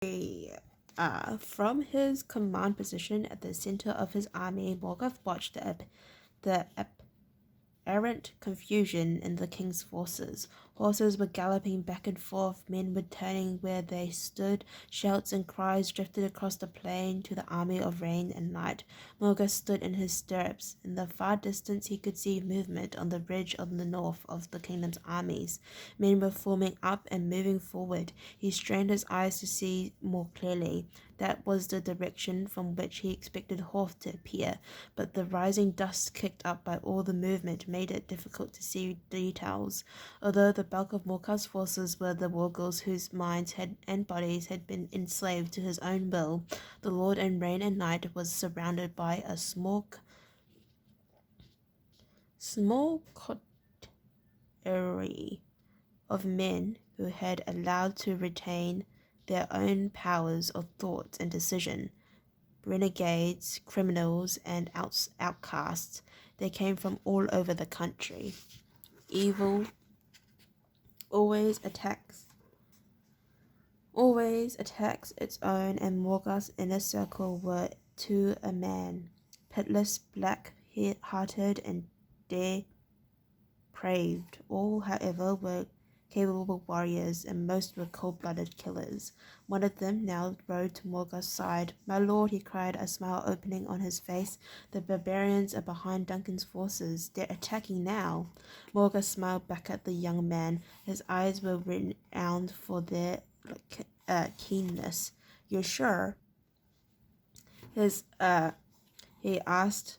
From his command position at the center of his army, Morgoth watched the errant confusion in the king's forces. Horses were galloping back and forth, men were turning where they stood, shouts and cries drifted across the plain to the army of rain and night. Morgoth stood in his stirrups. In the far distance he could see movement on the ridge on the north of the kingdom's armies. Men were forming up and moving forward. He strained his eyes to see more clearly. That was the direction from which he expected Hoth to appear, but the rising dust kicked up by all the movement made it difficult to see details. Although the bulk of Morgoth's forces were the Wargals whose minds and bodies had been enslaved to his own will, the Lord in Rain and Night was surrounded by a small coterie of men who had allowed to retain their own powers of thought and decision. Renegades, criminals, and outcasts. They came from all over the country. Evil always attacks its own, and Morgoth's inner circle were to a man, pitiless, black-hearted, and depraved. All, however, were capable warriors, and most were cold-blooded killers. One of them now rode to Morgoth's side. "My lord," he cried, a smile opening on his face, "the barbarians are behind Duncan's forces. They're attacking now." Morgoth smiled back at the young man. His eyes were renowned for their keenness. "You're sure?" He asked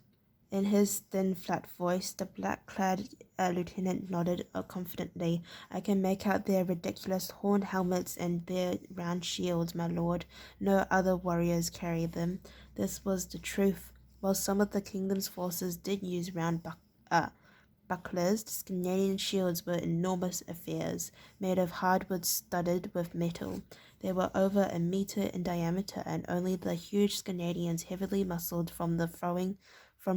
in his thin, flat voice. The black-clad lieutenant nodded confidently. "I can make out their ridiculous horned helmets and their round shields, my lord. No other warriors carry them." This was the truth. While some of the kingdom's forces did use round bucklers, Canadian shields were enormous affairs, made of hardwood studded with metal. They were over a meter in diameter, and only the huge Canadians, heavily muscled from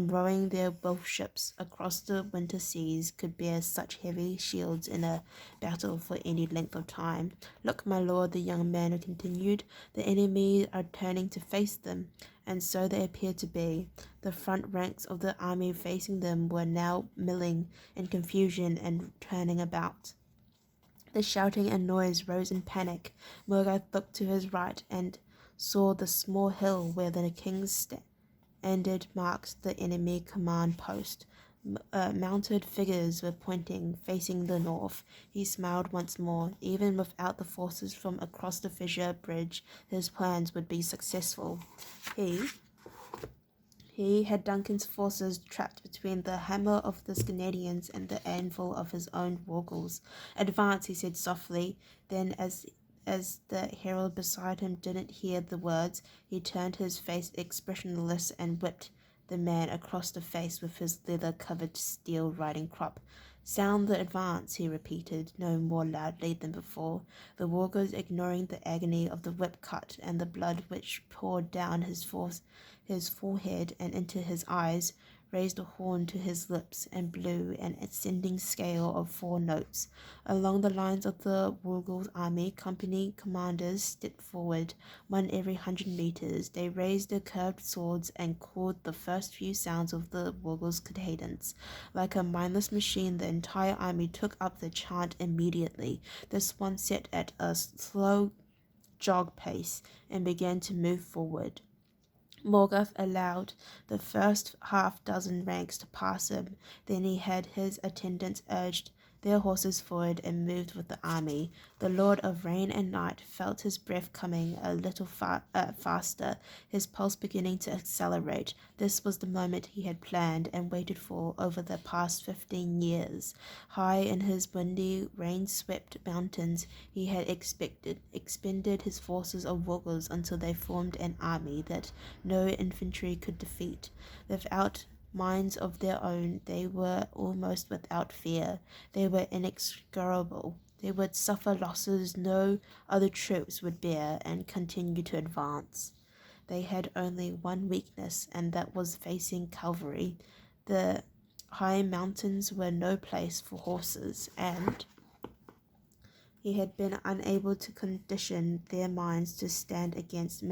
rowing their wolf ships across the winter seas, could bear such heavy shields in a battle for any length of time. "Look, my lord," the young man continued, "the enemy are turning to face them." And so they appeared to be. The front ranks of the army facing them were now milling in confusion and turning about. The shouting and noise rose in panic. Morgoth looked to his right and saw the small hill where the king's standard marked the enemy command post. Mounted figures were pointing, facing the north. He smiled once more. Even without the forces from across the fissure bridge, his plans would be successful. He had Duncan's forces trapped between the hammer of the Canadians and the anvil of his own Wargals. "Advance," he said softly. Then, as the herald beside him didn't hear the words, he turned his face expressionless and whipped the man across the face with his leather-covered steel riding crop. "Sound the advance," he repeated, no more loudly than before. The Wargals, ignoring the agony of the whip cut and the blood which poured down his forehead and into his eyes, raised a horn to his lips and blew an ascending scale of 4 notes. Along the lines of the Wargals' army, company commanders stepped forward, one every 100 meters. They raised their curved swords and called the first few sounds of the Wargals' cadence. Like a mindless machine, the entire army took up the chant immediately. This one set at a slow jog pace and began to move forward. Morgoth allowed the first half-dozen ranks to pass him. Then he had his attendants urged their horses forward and moved with the army. The Lord of Rain and Night felt his breath coming a little faster, his pulse beginning to accelerate. This was the moment he had planned and waited for over the past 15 years. High in his windy, rain-swept mountains, he had expended his forces of Wargals until they formed an army that no infantry could defeat. Without minds of their own, they were almost without fear. They were inexorable. They would suffer losses no other troops would bear and continue to advance. They had only one weakness, and that was facing cavalry. The high mountains were no place for horses, and He had been unable to condition their minds to stand against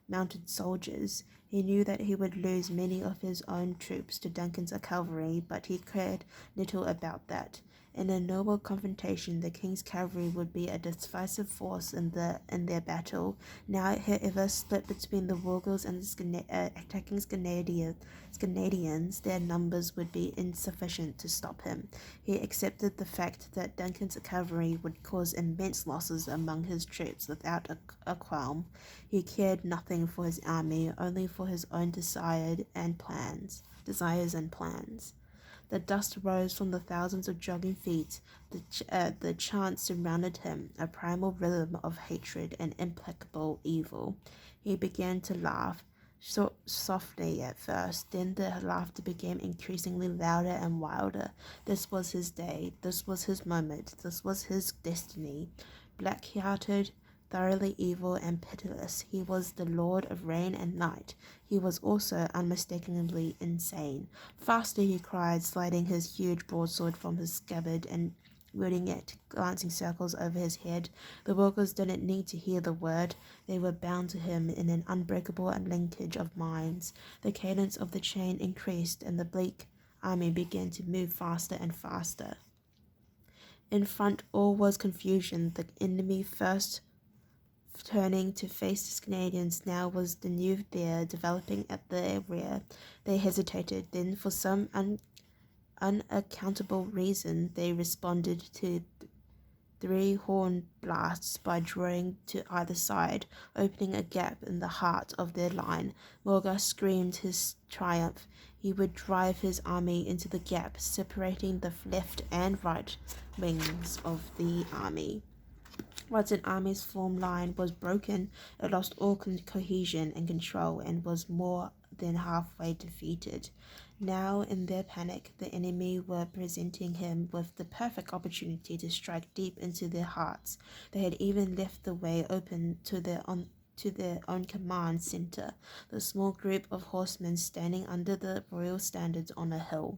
mounted soldiers. He knew that he would lose many of his own troops to Duncan's cavalry, but he cared little about that. In a noble confrontation, the king's cavalry would be a decisive force in their battle. Now, however, split between the Wargals and the attacking Canadians, their numbers would be insufficient to stop him. He accepted the fact that Duncan's cavalry would cause immense losses among his troops without a qualm. He cared nothing for his army, only for his own desires and plans. The dust rose from the thousands of jogging feet. The chant surrounded him, a primal rhythm of hatred and implacable evil. He began to laugh, so softly at first, then the laughter became increasingly louder and wilder. This was his day, this was his moment, this was his destiny. Black-hearted, thoroughly evil and pitiless, he was the lord of rain and night. He was also unmistakably insane. Faster, he cried, sliding his huge broadsword from his scabbard and wielding it, glancing circles over his head. The workers didn't need to hear the word. They were bound to him in an unbreakable linkage of minds. The cadence of the chain increased, and the bleak army began to move faster and faster. In front, all was confusion. The enemy first turning to face the Canadians, now was the new fear developing at their rear. They hesitated. Then, for some unaccountable reason, they responded to three horn blasts by drawing to either side, opening a gap in the heart of their line. Morga screamed his triumph. He would drive his army into the gap, separating the left and right wings of the army. Once an army's form line was broken, it lost all cohesion and control and was more than halfway defeated. Now, in their panic, the enemy were presenting him with the perfect opportunity to strike deep into their hearts. They had even left the way open to their own command center, the small group of horsemen standing under the royal standards on a hill.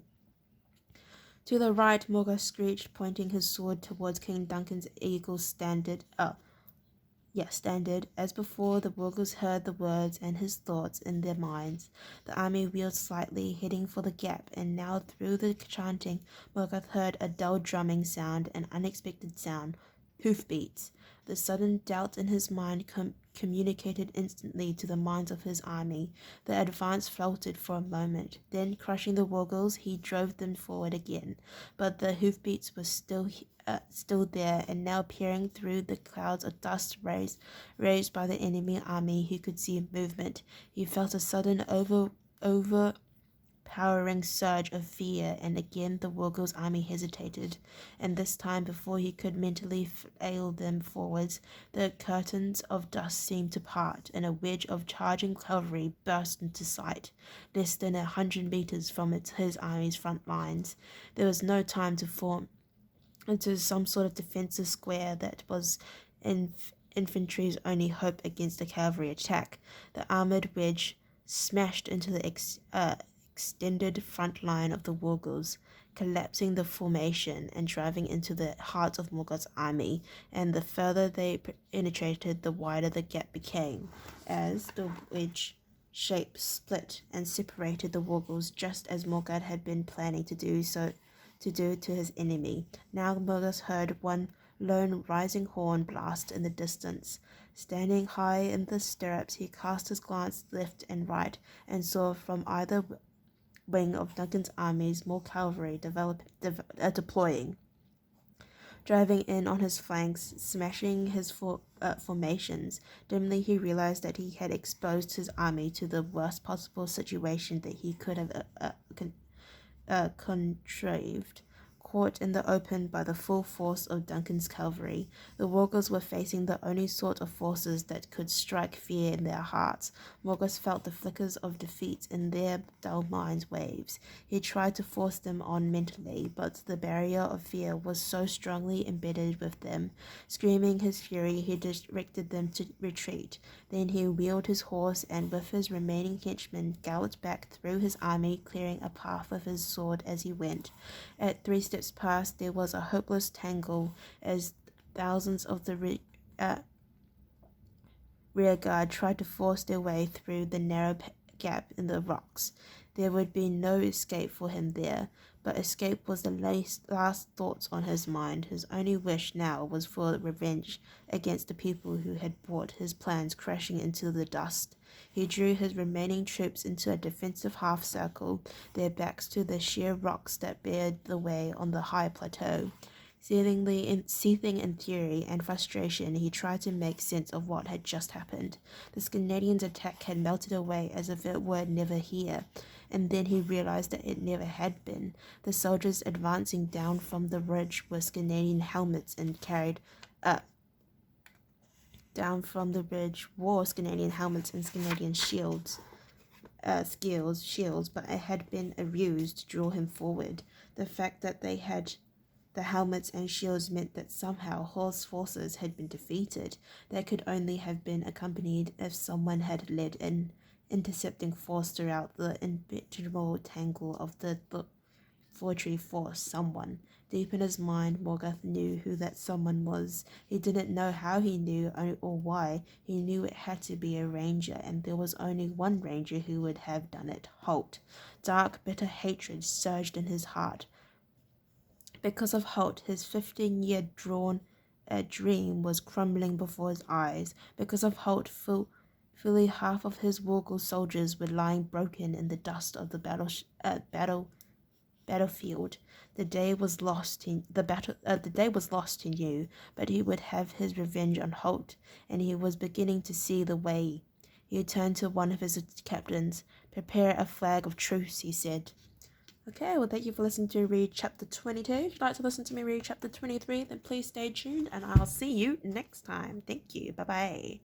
To the right, Morga screeched, pointing his sword towards King Duncan's eagle standard. As before, the Wargals heard the words and his thoughts in their minds. The army wheeled slightly, heading for the gap, and now through the chanting, Morgoth heard a dull drumming sound, an unexpected sound, hoofbeats. The sudden doubt in his mind communicated instantly to the minds of his army. The advance faltered for a moment. Then, crushing the Wargals, he drove them forward again. But the hoofbeats were still there, and now peering through the clouds of dust raised by the enemy army, he could see movement. He felt a sudden overpowering surge of fear, and again the Wargals army hesitated, and this time, before he could mentally flail them forwards, the curtains of dust seemed to part, and a wedge of charging cavalry burst into sight, less than 100 meters from his army's front lines. There was no time to form into some sort of defensive square that was infantry's only hope against a cavalry attack. The armored wedge smashed into the extended front line of the Wargals, collapsing the formation and driving into the heart of Morgoth's army, and the further they penetrated, the wider the gap became, as the wedge shape split and separated the Wargals just as Morgoth had been planning to do to his enemy. Now Morgoth heard one lone rising horn blast in the distance. Standing high in the stirrups, he cast his glance left and right, and saw from either wing of Duncan's armies more cavalry deploying, driving in on his flanks, smashing his formations. Dimly he realized that he had exposed his army to the worst possible situation that he could have contrived. Caught in the open by the full force of Duncan's cavalry, the Wargals were facing the only sort of forces that could strike fear in their hearts. Morgoth felt the flickers of defeat in their dull minds' waves. He tried to force them on mentally, but the barrier of fear was so strongly embedded with them. Screaming his fury, he directed them to retreat. Then he wheeled his horse and with his remaining henchmen galloped back through his army, clearing a path with his sword as he went. At 3 steps past, there was a hopeless tangle as thousands of the rearguard tried to force their way through the narrow gap in the rocks. There would be no escape for him there, but escape was the last thoughts on his mind. His only wish now was for revenge against the people who had brought his plans crashing into the dust. He drew his remaining troops into a defensive half-circle, their backs to the sheer rocks that barred the way on the high plateau. Seething in fury and frustration, he tried to make sense of what had just happened. The Canadians' attack had melted away as if it were never here, and then he realized that it never had been. The soldiers advancing down from the ridge with Canadian helmets and carried down from the ridge wore Canadian helmets and Canadian shields, but it had been a ruse to draw him forward. The fact that they had the helmets and shields meant that somehow Hall's forces had been defeated. They could only have been accompanied if someone had led an intercepting force throughout the impenetrable tangle of the forestry force. Someone. Deep in his mind, Morgoth knew who that someone was. He didn't know how he knew or why. He knew it had to be a ranger, and there was only one ranger who would have done it, Holt. Dark, bitter hatred surged in his heart. Because of Holt, his 15-year dream was crumbling before his eyes. Because of Holt, fully half of his Wargle soldiers were lying broken in the dust of the battlefield. The day was lost. The day was lost, he knew, but he would have his revenge on Holt, and he was beginning to see the way. He turned to one of his captains. "Prepare a flag of truce," he said. Okay, well, thank you for listening to read chapter 22. If you'd like to listen to me read chapter 23, then please stay tuned, and I'll see you next time. Thank you. Bye-bye.